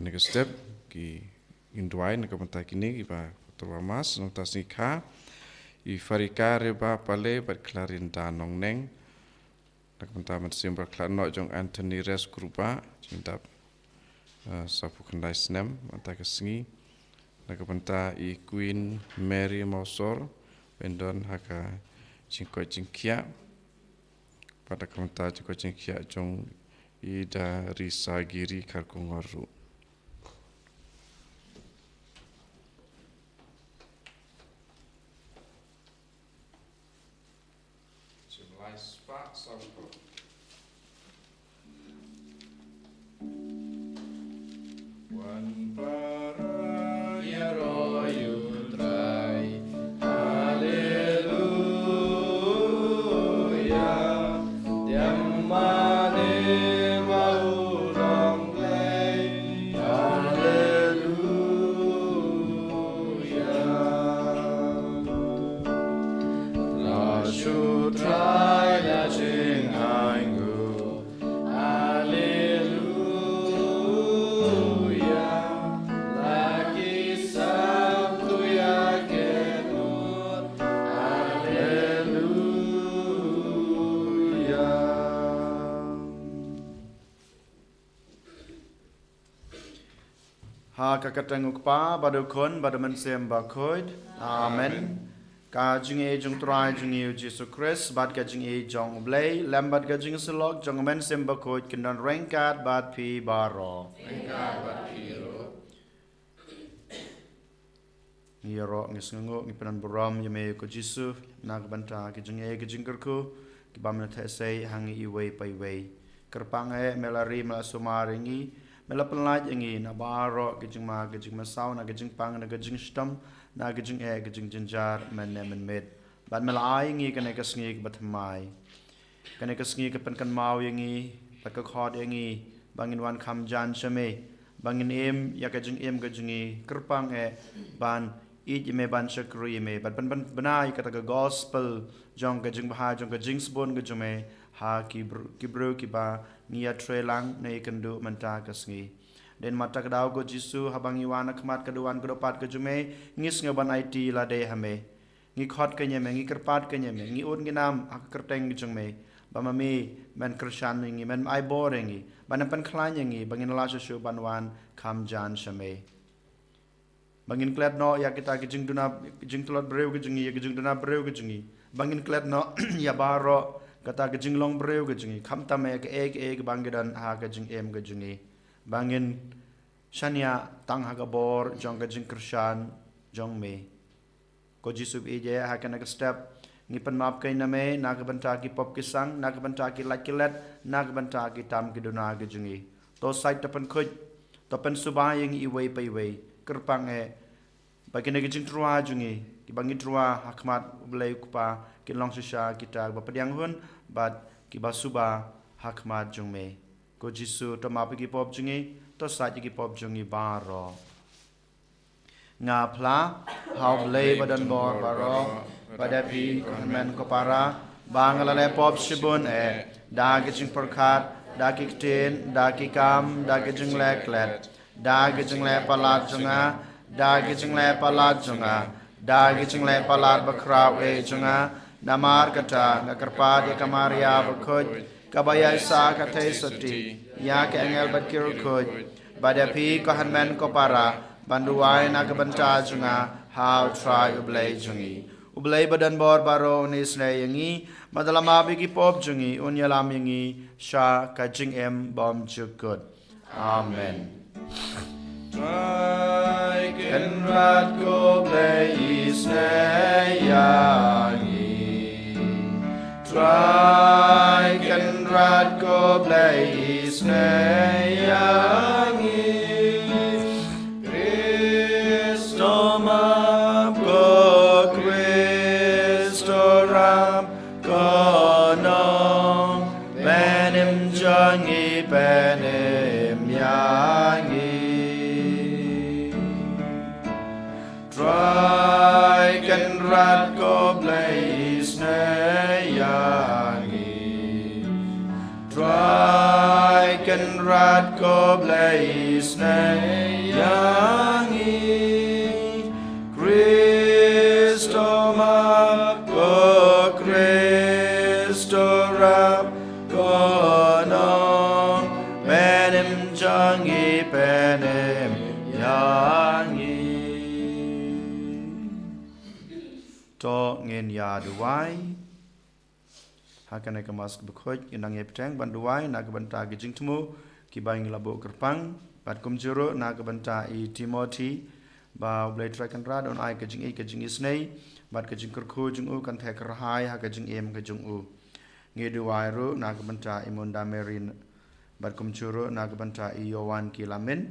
kena ke step ki induai na kamanta kini ki ba terwamas nang tasnika I farika reba pale bat klarin danong neng na kamanta mat simbra klano jong Anthony Res Grupa jindap sapu kendai snem mata kesengi na kamanta I Queen Mary Mausor bendon haka jingko jingkia pada kamanta jingko jingkia jong Ida Risa Giri Karkungoru. Jumlah spak sampo. Wan para ya royu trai. Haleluya. Diamane kakatenguk pa badukon badaman sem bakoid amen ka jing e jong trai jing e Jesus Christ bad ka jing e jong blay lambat ka jing selok jong men sem bakoid kindan rengkat bad pi baro rengkat bad pi ro ni ro ngis ngu ni penan buram yeme ko Jesus nak banta ki jing e ki jing kerku ki bamna the sei hangi I wei pai wei kerpang e melari melasumaringi mela penlaj ingi na baro gijing masau na gijing pang na gijing stam na gijing gijing jinjar men med bad mela ai ingi kane ka sngi ka batmai kane ka sngi ka pen kan mau ingi pat ka khod ingi bangin wan kham jan chame bangin em ya ka jing em ka jingi kerpang ban ij me ban shakri me bad ban banai ka ta gospel jong ka jing bha jong ka jing spon ka jume ha ki bro ki ba nia trelang nei kendu menta kasngi den mata kadau go Jisu habangi wana khmat kaduan godopat ke jume ngis ngaban IT la de hame ngi khot ke nyeme ngi kerpat ke nyeme ngi un ngi nam ak kerteng jume bamami men krishan ngi men ai borengi banapan khlan ngi bangin la shu banwan kham jan shame bangin klet no ya kita ke jing duna jing tlot breu ke jingi ke jing duna breu ke jingi bangin klet no ya baro kata ke jing long breu ke jingi kham tame ke ek bangidan ha ke jing em ke jingi bangin shania tang ha ga bor jong ke jing krishan jong me ko Jisu je ha kana ke step ngi pan map kai na me na ke banta ki pop ki sang na ke banta ki lakilet na ke banta ki tam ki duna ke jingi to site tapan khoj to pen subayeng I wei pai wei kerpang bagin ke jing trua jingi ki bangi trua hakmat blai kupa ki long shisha kita ba padiang hun bat ki basuba hakmat jong me ko Jisu to map ki pop jingi to site ki pop jingi baro nga pla how blai badan bor baro pada pi konmen ko para bangalale pop shibun da ki jing perkat da ki ten da ki kam da ki jing leklet da ki jing le palat jonga da ki jing le palat jonga da ki jing le palat bakra we jonga namar kata ngakarpa dia kamaria berkoj kabaya sa kate soti ya ke engel bakir koj badapi ko hanmen ko para banduai na kabanta junga how try ublay jungi ublay badan bor baro ni snay yangi madalama bigi pop jungi unyalam yangi sha kajing em bom jukut amen try ken rat ko blay snay yangi try ken rat ko blay snay yangi Kristo map ko Kristo ram ko no benim jangi benim yangi try ken rat ko blay snay yangi try ken rat ko blay isne yangi Kristo ma ko Kristo rap kono penem jangi penem yangi to ngin ya duai hakan kemas bekhoj inang yepteng banduai na kebanta gijing temu kibaing labo kerpang bat kumjuro na kebanta I Timothy ba blai trakan rad on ai kajing isnei bat kajing kerku jung u kan thek rahai ha kajing em kajung u ngeduai ru na kebanta imunda merin bat kumjuro na kebanta I Yowan Kilamin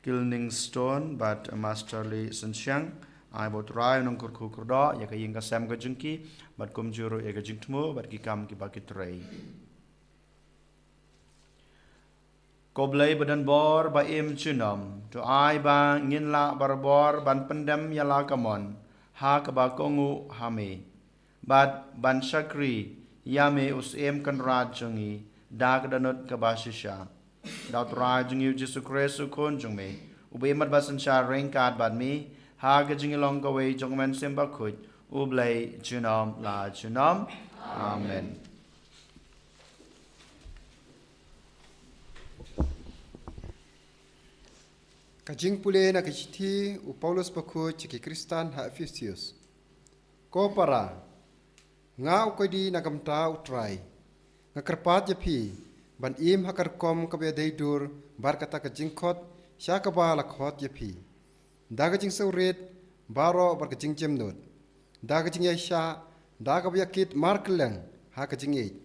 Kilning Stone bat Masterly Sensyang ai bot rai nong kurku kurdo ya kaying kasam kajungki bat kumjuro ya kajing temu bat kikam kibakit rei Koblai badan bor ba im chunam to ai ba ngin la barbor ban pendam yala kamon ha ka ba kongu hame bat ban sakri yame us em kan rajungi dag danut ka ba shisha daut rajungi Jesu Kristu kon jungme ube mat ba sansar rengkat bat mi ha ka jingi long ka wei jongmen semba khut ublai chunam la chunam amen Kajing pule na kishiti u Paulus paku ciki Kristan ha Efesius. Ko para nga ukodi na gamta utrai. Nga kerpat japi ban im hakar kom kabe deidur bar kata kajing khot sya kaba la khot japi. Da kajing sauret baro bar kajing jemnut. Da kajing yasha da kaba yakit markeleng ha kajing eit.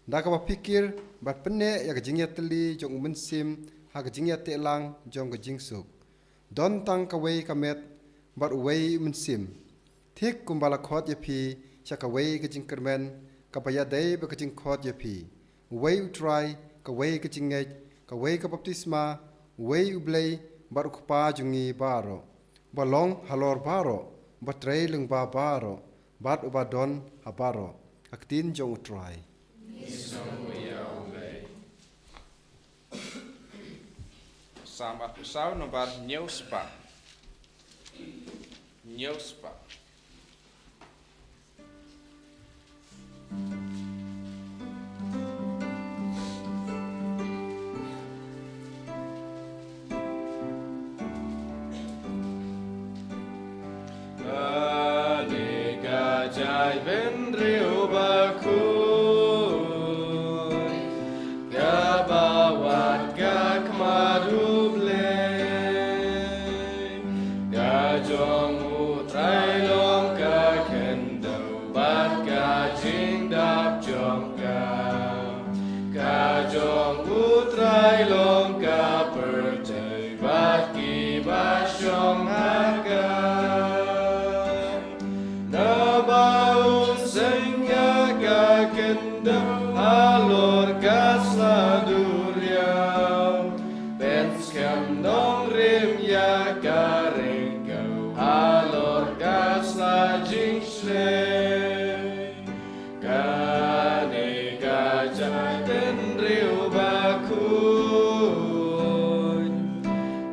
Da kaba pikir bar penne ya kajing yateli jong mensim ha kajing yate lang jong kajing suk. Don tang kawai kamet bar uwei mensim. Thik kumbala khot yapi sya kawai kajing kermen kapaya dai ba kajing khot yapi. Uwei utrai kawai kajing ngej kawai kabaptisma uwei ublei bar ukpa jungi baro. Balong halor baro batrei leng ba baro bat ubadon habaro aktin jong utrai. Sambat usau nomor Nyuspa. Kadika jai ben riu bakui Gabawat gak madu blei Gajong utrai long ka kendau Bat gajing dap jong ka Gajong utrai long ka pertai Bat ki basyong haka Nabaun sengya ka kendau Halor ka saduriau Penskam dong rim ya ka ringkau Halor ka slajing shlei Kane ka jai ben riu bakun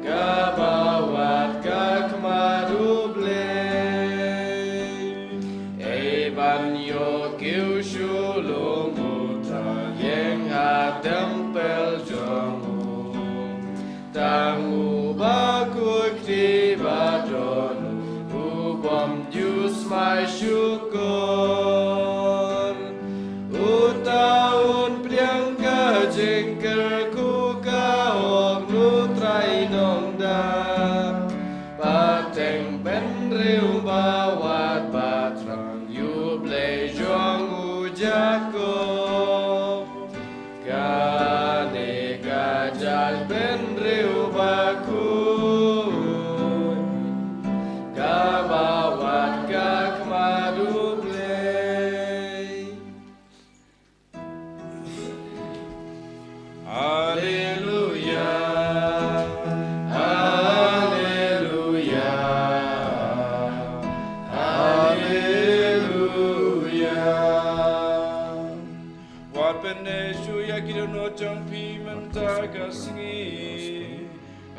Kabawat ka kemadu blei Eban yo kiu shulung utra Yang tempel jongu Tangu bakuktibadonu Ubom jus mai syukur Utaun priang ka jengker ku ka ok nutrai nongda Pateng ben riu bawat batrang Yublei jongu jakob Kane gajal ben riu bakun Kabawat kak madu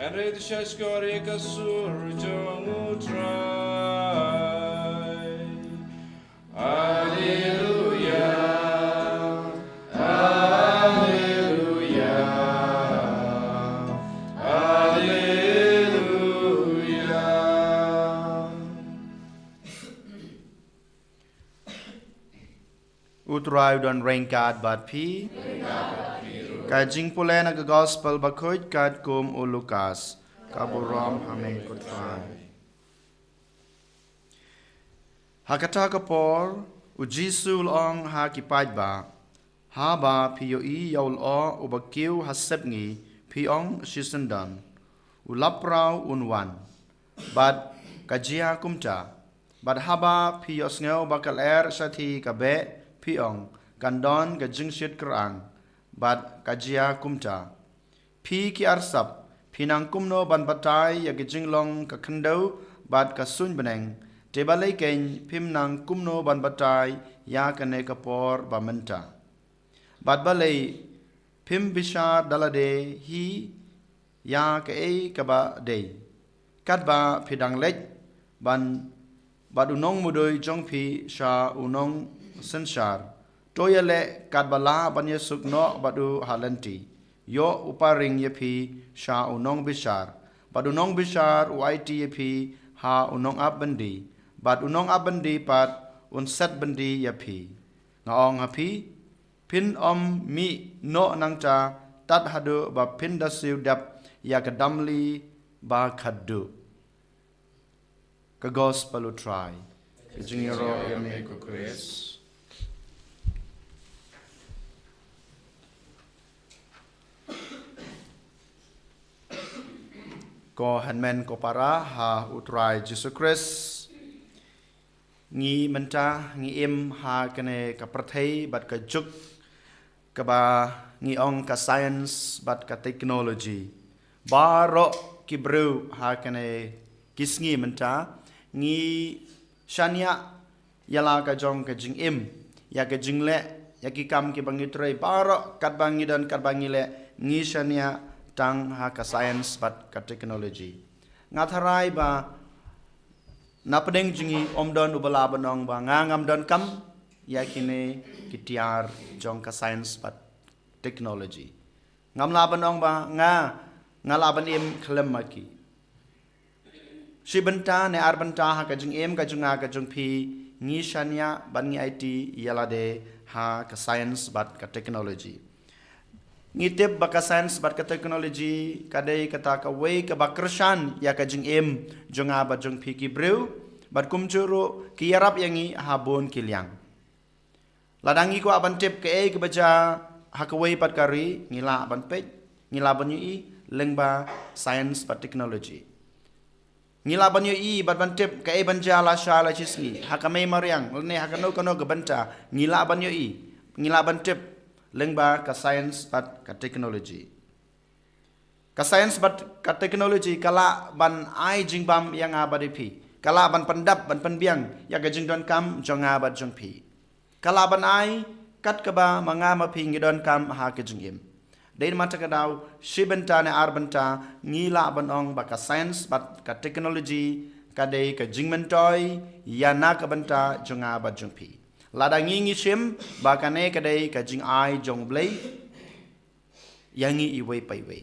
Andre the Shashkori Kasur Jong Utrai. Hallelujah. Hallelujah. Hallelujah. Utrai dan rengkat bat pi. Kajing pula nak gospel bakut kat kum ulukas kaburam hame kutrai. Hakata kapor ujisu long ha kipaj ba ha ba piyo I yaul o ubakiu hasebngi piong sisendan ulaprau unwan bad kajia kumta bad haba piyo sngew bakal sati kabe piong kandon kajingsit kerang bad kajia kumta pi ki arsap pinang kumno ban batai ya gijinglong ka kendo bad kasun beneng tebalai ken pim nang kumno ban batai ya kane kapor bamenta bad balai pim bishar dalade hi ya ke kaba de kadba pidang lej ban bad unong mudoi jongpi sha unong sensar toyale kadbala banya sukno badu halanti yo uparing yepi sha unong bishar badu nong bishar uaiti yepi ha unong abandi bad unong abandi pat unset bandi yepi ngaong hapi pin mi no nangta tat hadu ba pin dasiu dap ya kadamli ba khaddu ka gospel utrai kejingiro yame ko kres ko hanmen ko para ha utrai Jesus Christ ngi menta ngi im ha kene ka prathai bat ka juk ka ba ngi ong ka science bat ka technology baro ki bru ha kene kisngi menta ngi shania yala ka jong ka jing im ya ka jing le ya ki kam ki bangi trai baro kat bangi dan kat bangi le ngi shania tang ha ka science bat ka technology ngatharai ba napdeng jingi omdon ubala banong ba ngam don kam yakine kitiar jong ka science bat technology ngam la banong ba ngalaban im khlem maki shibanta ne arbanta ha ka jing em ka junga ka jung phi ngi shania ban ngi IT yalade ha ka science bat ka technology ngitip baka science bat ka technology kadai kata ka wei ka bakrashan ya ka jing em jonga ba jong phi ki breu bat kumjuro ki yarap yangi habon kilyang ladangi ko aban tip ke ke baja ha ka wei pat kari ngila ban pej ngila ban yu lengba science bat technology ngila ban yu bat ban tip ke ban jala shala chisni ha ka mai mariang ne ha ka no ka banta ngila ban yu ngila ban tip lengba ka science bat ka technology ka science bat ka technology kala ban ai jingbam yang abadi pi kala ban pandap ban panbiang ya ka jingdon kam jonga bat jong pi kala ban ai kat ka ba manga ma pi ngidon kam ha ka jingim dein mata ka daw shibenta ne arbenta ngila ban ong ba ka science bat ka technology ka dei ka jingmentoy ya na ka banta jonga bat jong pi ladangi ngi shim bakane kadai ka jing ai jong blai yangi iwei pai wei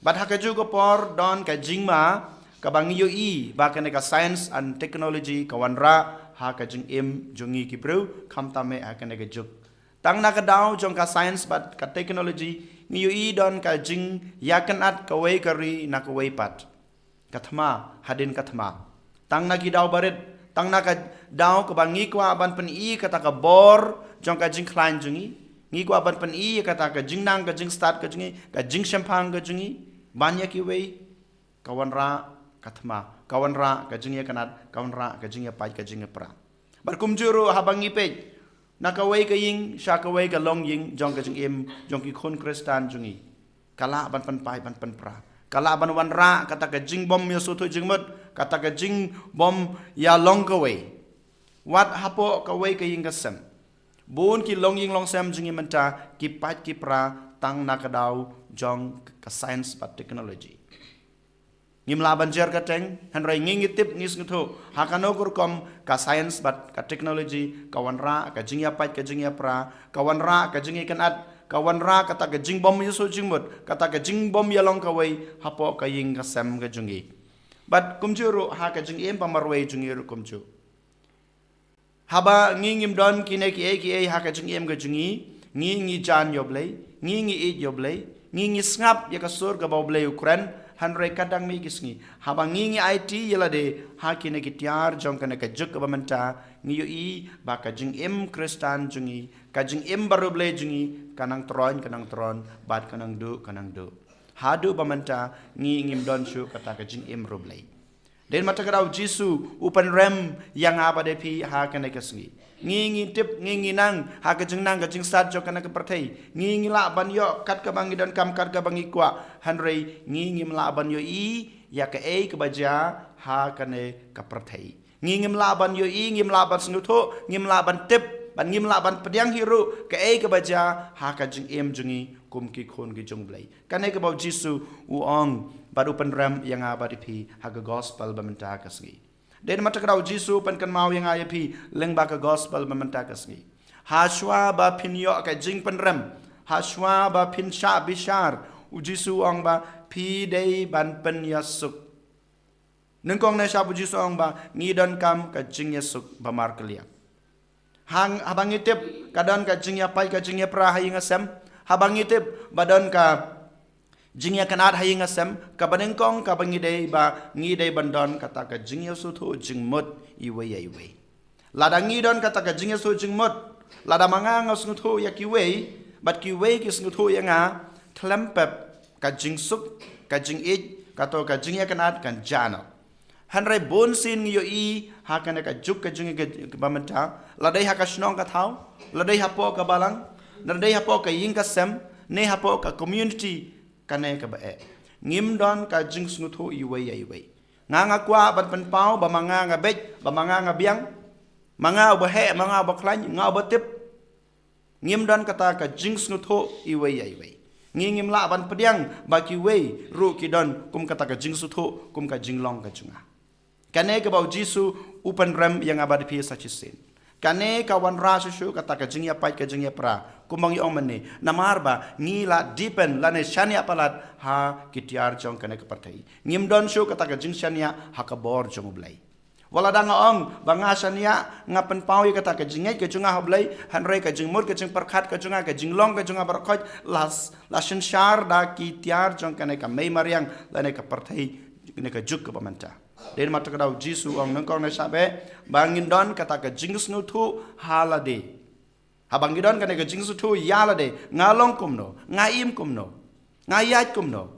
bat hakaju ko por don ka jing ma ka bangi yo bakane ka science and technology ka wanra ha ka jing im jongi ki bro kham tame hakane ka juk tang na ka daw jong ka science bat ka technology ngi yo don ka jing yakan at ka wei kari na ka wei pat kathma hadin kathma tang na ki daw barit tang na ka daw ka bangi kwa ban pen kata ka bor jong ka jing klan jungi ngi kwa ban pen kata ka jing nang ka jing start ka jing champang ka jungi banya ki wei kawanra kathma kawanra ka jing ya kanat kawanra ka jing ya pai ka jing ya pra bar kumjuru habangi pe na ka wei ka ying sha ka wei ka long ying jong ka jing im jong ki khon kristan jungi kala ban pen pai ban pen pra kala ban wanra kata ka jing bom ya soto jing mut kata ka jing bom ya long ka wei wat hapo ka wei ka ying ka sem bon ki long ying long sem jingi menta ki pat ki pra tang na ka daw jong ka science bat technology ngim la banjer ka teng hanrai ngingi tip ngis ngutho hakano kurkom ka science bat ka technology ka wanra ka jingya pat ka jingya pra ka wanra ka jingi kanat ka wanra kata ka jing bom yuso jingmut kata ka jing bom yalong ka wei hapo ka ying ka sem ka jungi bat kumjuru ha ka jing em pamarwei jungi ru kumju haba ngingim don kine ki e ha ka jing em ka jungi ngi jan yoblei ngi it yoblei ngi ngap ya ka sur ka boblei ukran hanrai kadang mi gisngi haba ngi IT yala de hakine kitiar jong kana ka juk bamanta ngi i ba ka jing em kristan jungi ka jing em baruble jungi kanang tron bat kanang du hadu bamanta ngi ngim don shu kata ka jing em ruble den mata karau jisu upan rem yang apa de pi ha kana kasngi ngi tip ngi nang ha ka jing nang ka jing sat jong kana ka perthei ngi la ban yo kat ka bangi dan kam kat ka bangi kwa hanrai ngi la ban yo i ya ka e ka baja ha kane ka perthei ngi la ban yo i ngim la ban snutho ngim la ban tip ban ngim la ban pediang hiru ka e ka baja ha ka jing em jungi kum ki khon ki jong blai kane ka bau jisu u ong baru penram yang abadi pi ha ka gospel bamenta kasngi den mata krau jisu pen kan mau yang ayapi leng ba ka gospel bamenta kasngi ha shwa ba pin yo ka jing penram ha shwa ba pin sha bishar u jisu ong ba pi dei ban pen yasuk nengkong na sha bu jisu ong ba ngi don kam ka jing yasuk ba mar kelia hang abang itip kadon ka jing ya pai ka jing ya pra haying asem habang itip badon ka jingya kanat haying asem ka banengkong ka bangidei ba ngidei bandon kata ka jingya su thu jingmut iwe lada ngidon kata ka jingya su jingmut lada manga ngasnguthu ya kiwe bat kiwe kisnguthu ya nga tlempep ka jingsuk ka jingit kato ka jingya kanat kan jana hanrai bon sin yo i hakane ka juk ka jingya ka bamenta ladai haka snong ka thau ladai hapo ka balang ladai hapo ka ying ka sem ne hapo ka community kane ka ba ngim don ka jing snutho iwe nga kwa ban pen pau ba manga nga bet ba manga nga biang manga ba he manga ba klan nga ba tip ngim don kata ka jing snutho iwe ngim la ban pediang ba ki we ru ki don kum kata ka jing snutho kum ka jing long ka chunga kane ka ba jisu upan ram yang abadi pi sachisin kane ka wan ra su kata ka jing ya pai ka jing ya pra kumang yong mane namar ba ngila dipen lane shania palat ha kitiar jong kane ka partai ngim don shu kata ka jing shania ha ka bor jong blai wala dang ong banga shania ngapen pau ya kata ka jing ka junga hoblai hanre ka jing mur ka jing perkhat ka junga ka jing long ka junga barkhot la shin shar da kitiar jong kane ka mei mariang lane ka partai ne ka juk ka pamanta den mata ka dau jisu ong nang kong na sabe bangin don kata ka jing snu thu halade habang gidon kan jing su thu yala de ngalong kumno ngaim kumno ngayat kumno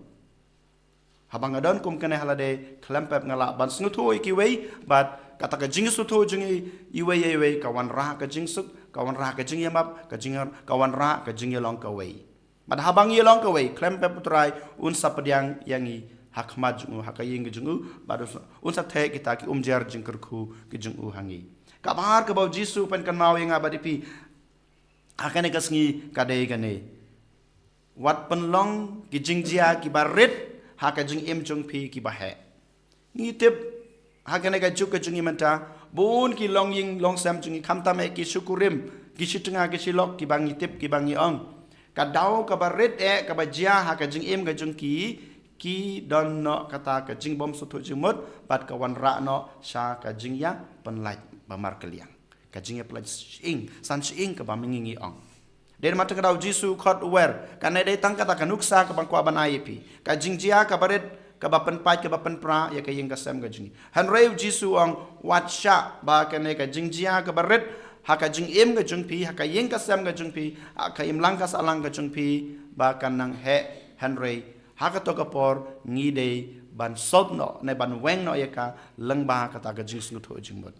habang gadon kum kan halade klempep ngala ban snu thu ikiwei bat kata ka jing su thu jungi iwe kawan ra ka jing suk kawan ra ka jing yamap ka jing kawan ra ka jing yalong ka wei bat habang yalong ka wei klempep putrai un sapadiang yangi hakmat jungu hakaying jungu badu un sa the kita ki umjar jingkerku ki jungu hangi kabar ka bau jisu pen kan mau yang abadi pi akane kasngi kadai kane wat penlong ki jingjia ki barit haka jing im jung pi ki bahe ni tip hakane ka juk ka jungi menta bun ki long ying long sam jungi khamtame ki syukurim ki situnga ki silok ki bangi tip ki bangi ong ka dau ka barit ka bajia haka jing im ka jung ki don no kata ka jing bom sutu jimut bat ka wan ra no sha ka jing ya penlaj bamar keliang ka jing ya pelaj ing san ing ka bamingi ong den mata ka dau jisu khot wer kan dei tang kata ka nuksa ka bangkwa banai pi ka jing jia ka barit ka bapen pai ka bapen pra ya ka ying ka sam ka jing han reu jisu ong wat sha ba ka ne ka jing jia ka barit haka jing im ka jung pi haka ying ka sam ka jung pi ka im lang ka salang ka jung pi ba kan nang he han rei haka to kapor ngidei ban sot no ne ban weng no yaka lengba kata ka jing snu tho jing mot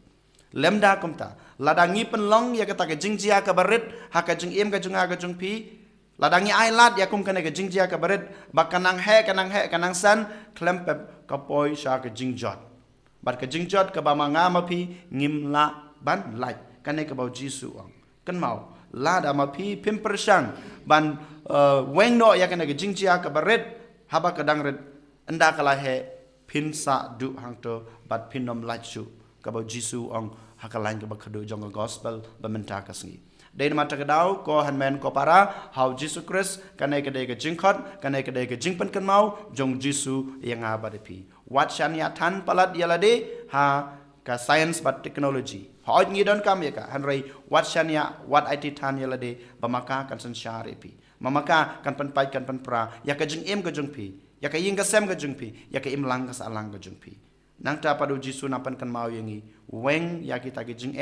lemda kumta ladangi penlong ya kata ka jing jia ka barit haka jing im ka junga ka jung pi ladangi ailat ya kum kana ka jing jia ka barit bakanang he kanang san klempep ka poi sha ka jing jot bat ka jing jot ka ba manga ma pi ngim la ban lai kane ka bau jisu ang kan mau lada ma pi pim persang ban weng no ya kana ka jing jia ka barit haba kadang red enda kala he pin sa du hang to bat pin nom lach su ka ba Jisu ong hakalan ka ba khadu jong gospel ba menta ka sngi dei ma ta dau ko han men ko para how Jesus Christ kanai ka dei ka jingkhot kanai ka dei ka jingpan kan mau jong Jisu yang aba de pi wat shan ya than palat yalade ha ka science but technology hoi ngi don kam ya ka han rei wat shan ya wat it than yalade ba maka kan san share pi mamaka kan pan pai kan pan pra ya ka jing em ka jong pi ya ka ying ka sem ka jong pi ya ka im lang ka sa lang ka jong pi nang ta padu Jisu napan kan mau yangi weng ya kita ka jing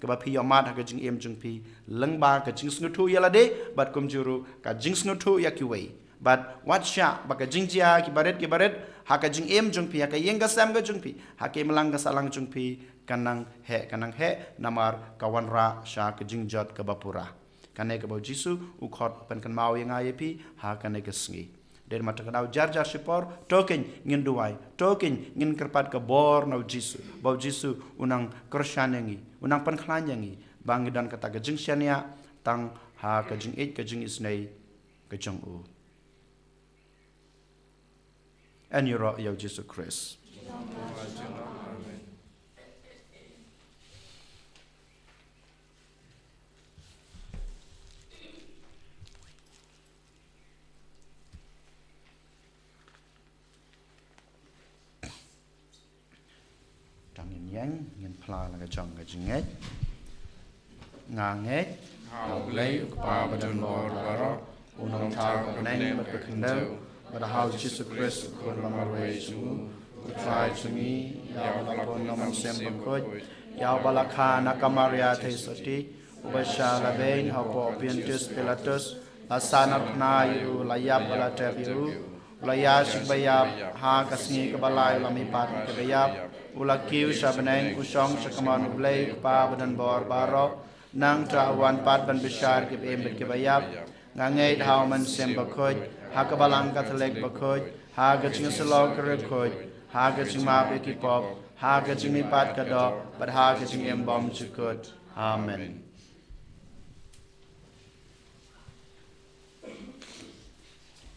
ke ba pi yamat ka jing em jong pi leng ba ka jing snuthu yalade bat kum juru ka jing snuthu ya ki wei but what sha ba ka jing jia ki baret ha ka jing em jong pi ya ka ying ka sem ka jong pi ha ke im lang ka sa lang jong pi kanang he namar kawan ra sha ka jing jot ka ba pura kanai ka ba Jisu u khot pan kan mau yang ai pi ha kanai ka sngi den mata ka dau jar sipor token ngin duai token ngin kerpat ka bor nau Jisu ba Jisu unang kershan yangi unang pan khlan yangi bang dan kata ka jing syania tang ha ka jing ka jing isnei ka jong u and yoro ya Jesus Christ yang ngin pla la ka jong ka jinget nganget Hau lei pa badan bor baro unang tau neng bat ka khindau bat how Jesus Christ ko la marwe chu ku try chungi ya la ko nam sem ko ya balakha na kamaria thai sati ubasha la bein ha po piantus pilatus asana na yu la ya bala yu la ya shibaya ha kasni ka balai la mi pat ka ya ulakiu sabeneng usong sakaman blay pa badan bor baro nang trawan pat ban bishar ke em ke bayap ngangai how man sem bakhoj ha ka balang ka thlek bakhoj ha ga ching selo kre khoj ha ga ching ma be ki pop ha ga ching mi pat ka do but ha ga ching em bom chukot amen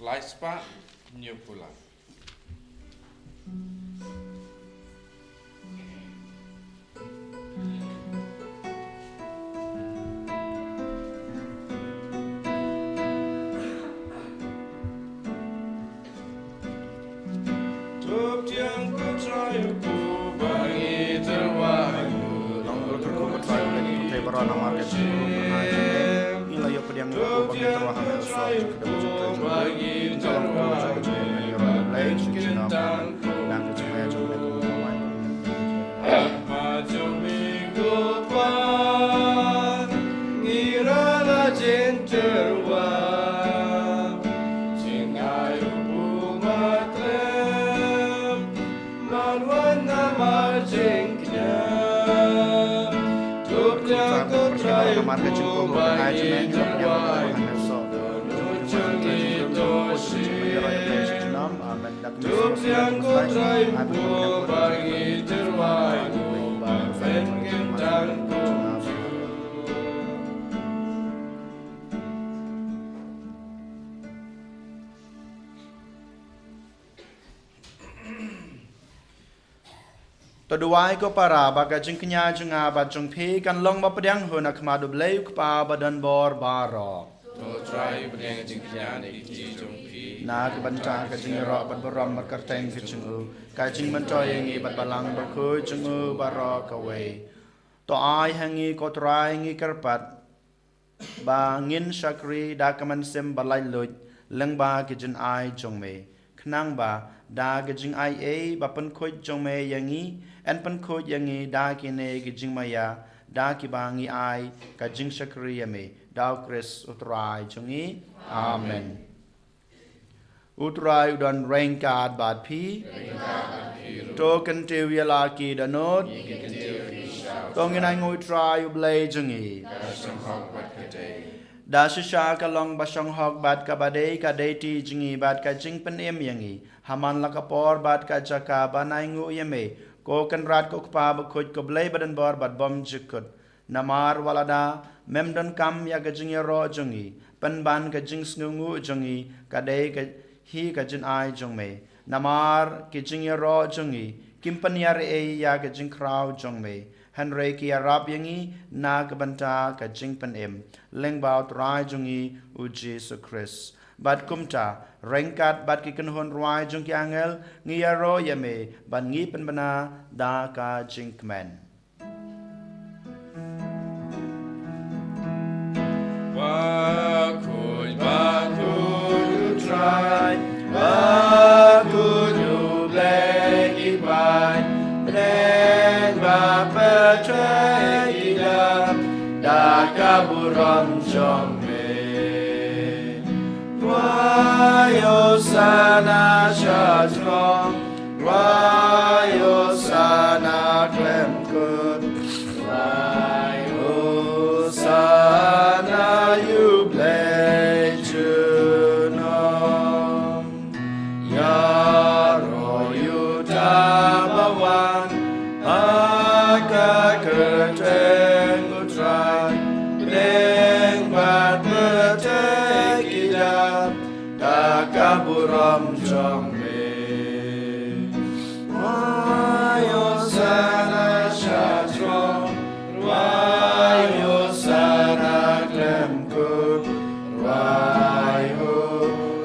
Laispa New Pula Barana market ila yo pediang ko bagi terwahan el suatu kedua bagi dalam ko jadi yo lain kita dan kita juga maju minggu pan ngira la jenterwa jingai umatlem manwan nama jengknya kamar kecil ko mengaji menjadi yang esok itu senam amen dak yang ko trai bu bagi terwai ben gendang ko Toduai ko para baga jingknya junga ba jungpi kan long ba pedang hona kmadu bleu kpa badan bor baro to try pedang jingknya ni ki jungpi na ke banta ka jingro bat borom ba karteng ke jungu ka jing mentoy ngi bat balang ba ko jungu baro ka we to ai hangi ko trai ngi karpat ba ngin shakri da kaman sem balai loj leng ba ke jin ai jongme khnang ba da ke jing ai e ba pen khoj jongme yangi en pen khoj yangi da ki ne ke jing maya da ki bangi ai ka jing shakri yame da Chris utrai chungi amen utrai udan rengkat bat phi token te wiala ki danot tongin ai ngoi trai ublei chungi da shisha ka long basong hok bat ka badei ka deiti jingi bat ka jing pen em yangi haman la ka por bat ka jaka banai ngu yame ko kan rat ko pa ba khoj ko blei badan bor bat bom jikut namar walada memdon kam ya ga jing ro jungi pan ban ka jing snungu jungi ka dei ka hi ka jin ai jong me Namar ki jing ya ro jongi. Kimpan yar ya ka jing kraw jong me. Henry ki arab yangi na ka banta ka jing pan em. Leng bao trai jongi u Jesus Christ. Bad kumta rengkat bad ki kenhon ruai jong ki angel ngi ya ro ya me ban ngi pan bana da ka jing kmen. Bakul try, bakul you black it by, then bapetray it up, da kaburam jong me. Why o sana shatrom, why o sana clem good, why o sana you play juno. Yaro you tabawan, aka kerteng utrai, leng bat bertek idap, takaburam jong me. Wayo sana shatrom, wayo sana klemkut, wayo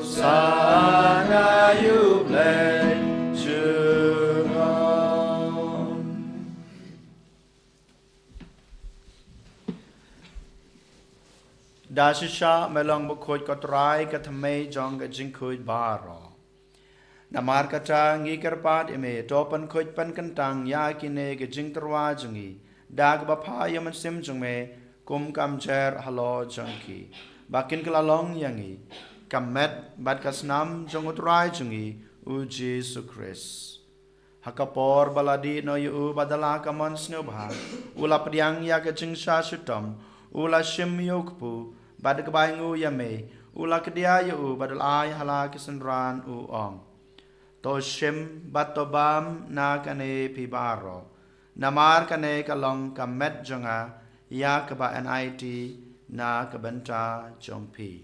sana you play junon. Dashisha melong bukhoj kotrai kathamay jong ka jinkhuj baro. Namar kata ngi kerpat ime topan khoj pan kentang ya kine ke jing terwa jongi. Dag bapa yaman sim jong me kum kam jer halo jongki. Bakin kelalong yangi. Kamet bat kasnam jong utrai jongi u Jesus Christ. Hakapor baladi no yu badala kamon snubha. Ula pediang ya ke jing sha shutom. Ula shim yokpu. Bad kebaingu yame. Ula kedia yu badal ay hala kisendran u ong. To shim batobam na kane pibaro. Namar kane kalong kamet jonga ya kaba NIT na kabenta jompi.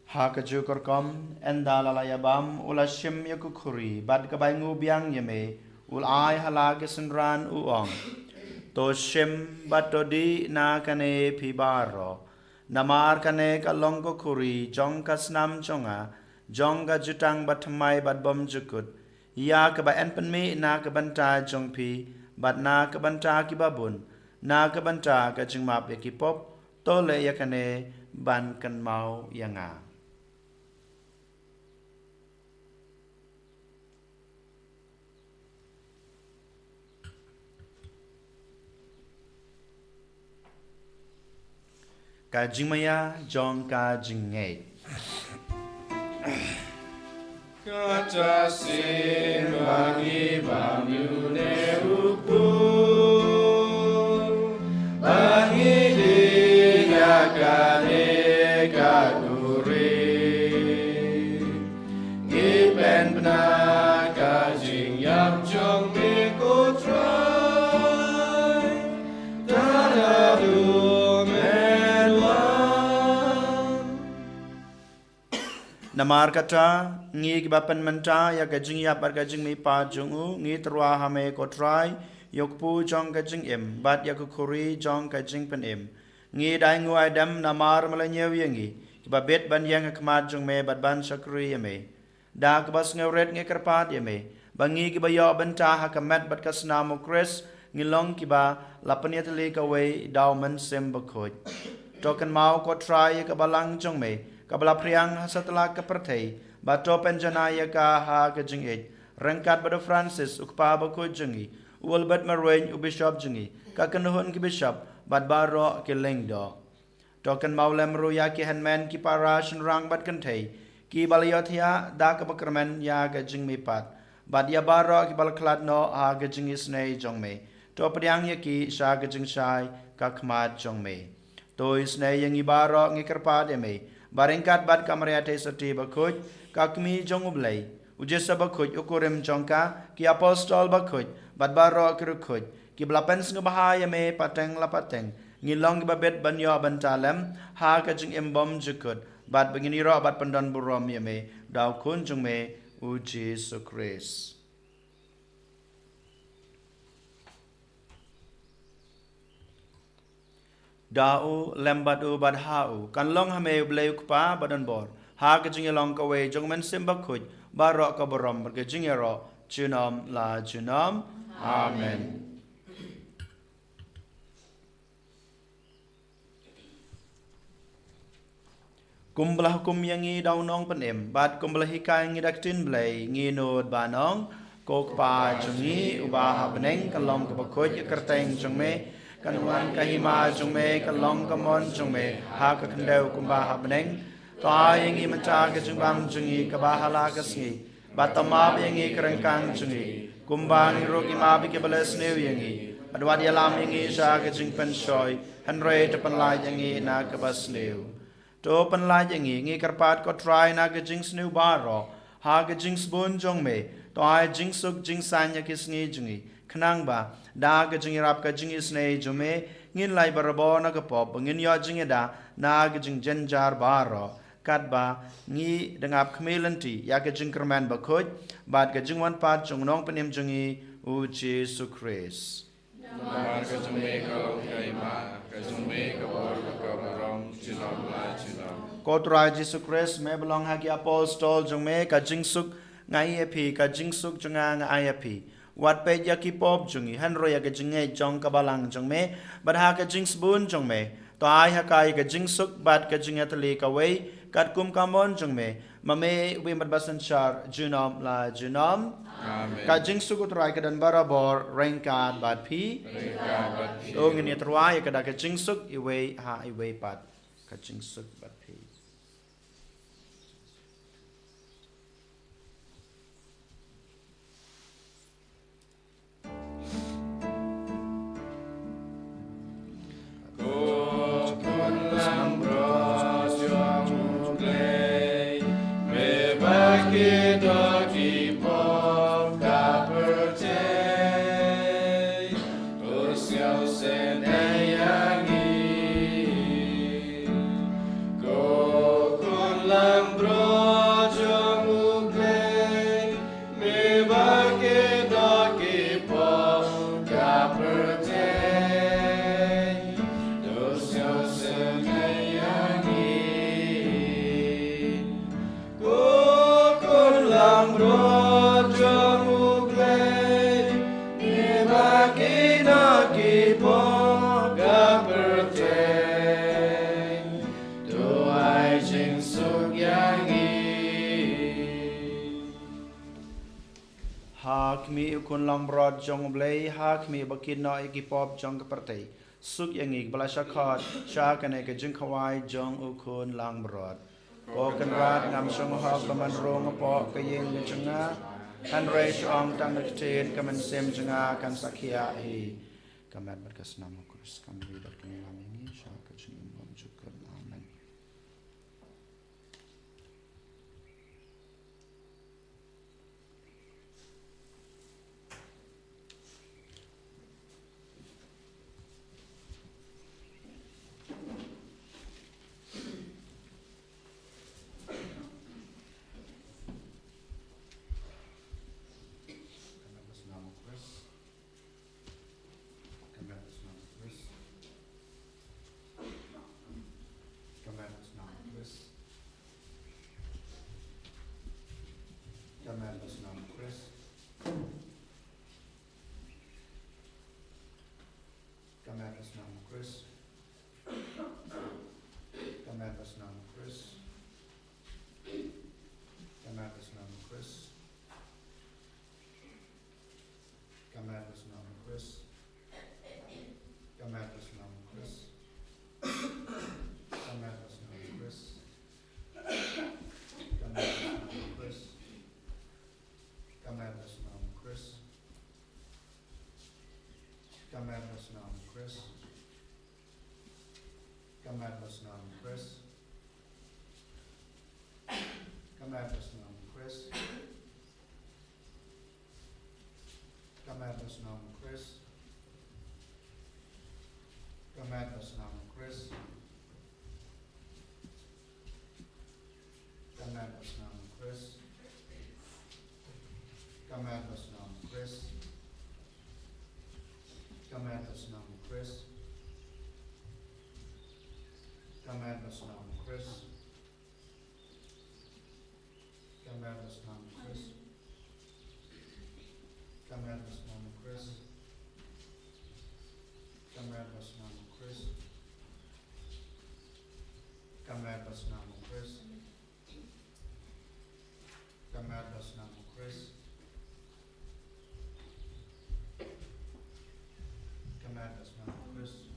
Hakaju korkom endalayabam ulashim yakukuri bad kabaingu biang yame ul ai halage senran uong to shim batodi na kane pibaro namar kane kalong kuri jong kasnam jonga jonga jutang batmai bad bom jukut ya kaba enpenme na kabanta jongpi bad na kabanta kibabun na kabanta kajingmap yakipop tole yakane ban kan mau yanga. Kajing maya jong kajing ngay. Kata sin bagi banyu ne upu bagi dingakane kaguri gipen benar kajing yang jong mikutrai tadadu. Namar kata ngi kibapan menta ya kajing ya par kajing mi pa jungu ngi terwa hame kotrai yokpu jong kajing im bat ya kukuri jong kajing pen im ngi dai ngu adam namar malanyew yangi kibabet ban yang kmat jong me bat ban sakri yame da kibas ngewret ngi kerpat yame bangi kibayo benta hakamet bat kasnamu kris ngilong kiba lapanya tali kawe daw man sem bakoj token mau kotrai kabalang jong me kabla priang setelah kepertai bato penjanaya ka ha kajing ej rengkat bado Francis ukpa bako jengi ulbat marwen u bishop jengi ka kenuhun ki bishop bad baro ki lengdo token maulem ru ya ki hanman ki parashin rang bad kantai ki balayothia da ka bakraman ya kajing mi pat bad ya baro ki balklat no ha kajing isnei jongme to priang ya ki sha kajing shai ka khmat jongme to isnei yang ibaro ngi kerpa de me Baringkat bad kamariate sati bakuj kakmi jongublay ujesa bakuj ukurim jongka ki apostol bakuj bat baro kirukuj ki blapens ngabahaya me pateng lapateng ngilong babet banyo bantalem ha ka jing embom jukut bat begini ro bat pandan burom ya me daw kun jung me u Jesu Christ. Dau lembat u bad hau kan long hame bleu kpa badan bor ha ka jing long ka we jong men sim bakuj baro ka borom ka jing ro junom la junom amen. Kumbelah hukum yang ngi daw nong penem bat kumbelah hikai ngi daktin blai ngi nod banong kok pa jungi ubah beneng kalong ka bakuj kerteng jong me kanuan kahima jong me kalong kamon jong me ha ka kendau kumbah beneng ta yang ngi menca ka jungbang jungi ka bahala ka sngi batama yang ngi kerengkang jungi kumbang roki ma bi ke balas new yang ngi adwa dia lam yang ngi sha ka jing pen shoy hanre te pan lai yang ngi na ka bas new to pan lai yang ngi karpat ko try na ka jing snu baro ha ka jing spon jong me to ai jing suk jing sanya ki sngi jungi khnang ba da ka jing rap ka jing isne jume ngin lai barabo na ka pop ngin yo jing da na ka jing jenjar baro kat ba ngi dengap khmelanti ya ka jing kerman ba khoj bat ka jing wan pat jong nong penim jungi u Jesu Christ. Mar ka jume ka kaima ka jume ka bor ka borom junom la junom. Kotrai Jesu Christ me belong ha ki apostol jong me ka jing suk ngai epi ka jing suk jonga ngai epi wat pe ya ki pop jungi han ro ya ka jing e jong ka balang jong me bat ha ka jing spoon jong me to ai ha kai ka jing suk bat ka jing atli ka wei kat kum kamon jong me mame we mat basan char junom la junom Amen. ka jing suk utrai ka dan barabor rengkat bat pi to ngini trwai ka da ka jing suk I wei ha I wei pat ka jing suk bat pi. Mi ukun lambrod jong blei hak mi bakin no ikipop jong kaperte suk yang ik bala shakhat sha kane ke jing khawai jong ukun lambrod ko kan rat ngam shong ha kaman rong po ke yeng ni changa han re shong tang na ten kaman sem changa kan sakhia hi kaman berkas nama Kristus kan ri dak ni lam ini sha ka jing bom jukan amen. Kamat atas nama Kristus. Kamat atas nama Kristus. Kamat atas nama Kristus. Kamat atas nama Kristus. Kamat atas nama Kristus. Kamat atas nama Kristus. Kamat atas nama Kristus. Kamat atas nama Kristus. Kamat atas nama Kristus. Kamat atas nama Kristus. Kamat atas nama Kristus. Kamat atas nama Kristus.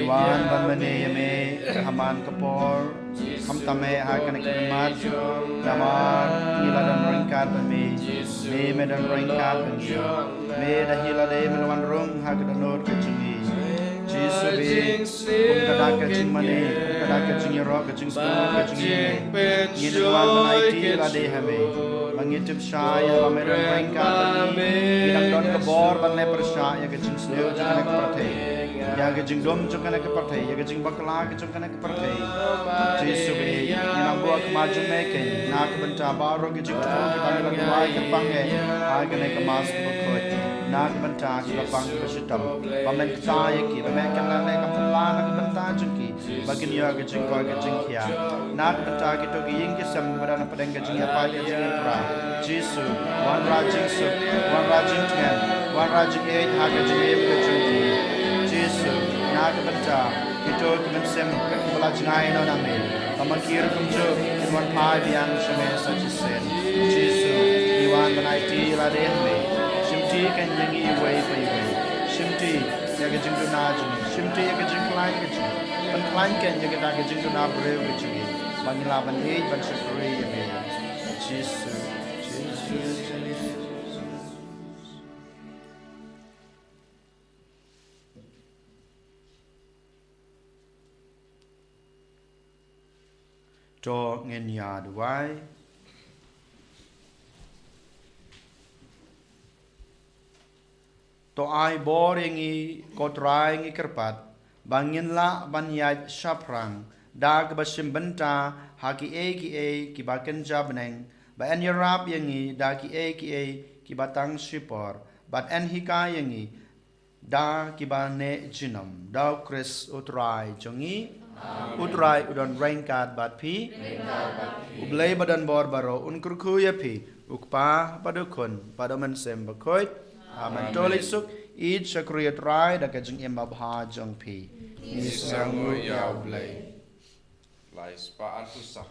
Iwan ban mane yame haman kapor ham tame hakan kemat damar hila dan ringkat me me dan ringkat me da hila le melwan rung hakan not kecungi Jisu be kada kecing mane kada kecing ro kecing skul kecing ni wan banai ti la de hame mangitip syaya lame dan ringkat idang don kabor ban le persya ya kecing sneu jangan kepertai ya kecing dom jangan kepertai ya kecing bakla jangan kepertai Jisu be inang buat kemaju meke nak benta baro kecing tu kita bilang wai kepange ai kene kemas bekoi nak benta kita pang bersitam pamen kita ya ki pamen kena le kapala nak benta jengki bagian ya kecing koi kecing kia nak benta kita giing kisam badan padang kecing ya pa kecing pra Jisu wan rajing su wan rajing ten wan rajing e ha kecing e kecing Jisu nak benta kita kemensem kepala jenai no name pamakir kumjo wan pa biang shame sajisen Jisu iwan banai ti la de me shimti kan yangi way pai way shimti ya kecing tu na jing shimti ya kecing klain kecing pan klain kan ya kita kecing tu na breu kecing bangila ban e ban shukri ya me Jisu cho nghen ya duai to ai bor yangi kotrai ngi kerpat bangin la banyat shaprang dag basim benta haki e ki baken jabneng ba en yarab yangi da ki e ki batang shipor bat en hika yangi da ki ba ne jinam da Chris utrai jongi utrai udon rainkat bat pi ublay badan bor baro unkurku ya pi ukpa padukun padaman sem bakoit aman tolisuk id syakriya trai da kajeng emba bha jong pi Nisangu ya blay. Lais pa antusa.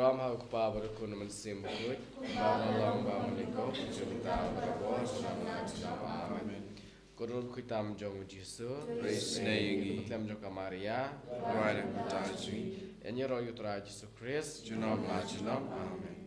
Abraham ha ukpa berkun mensim berkut, Allah ba menikau cinta berbuat selama amin. Kurun kita menjong Yesus, Praise naingi. kita menjong Maria, Right and Taji. Enyi roh yutra Yesus Kristus, Junam la junam. Amen.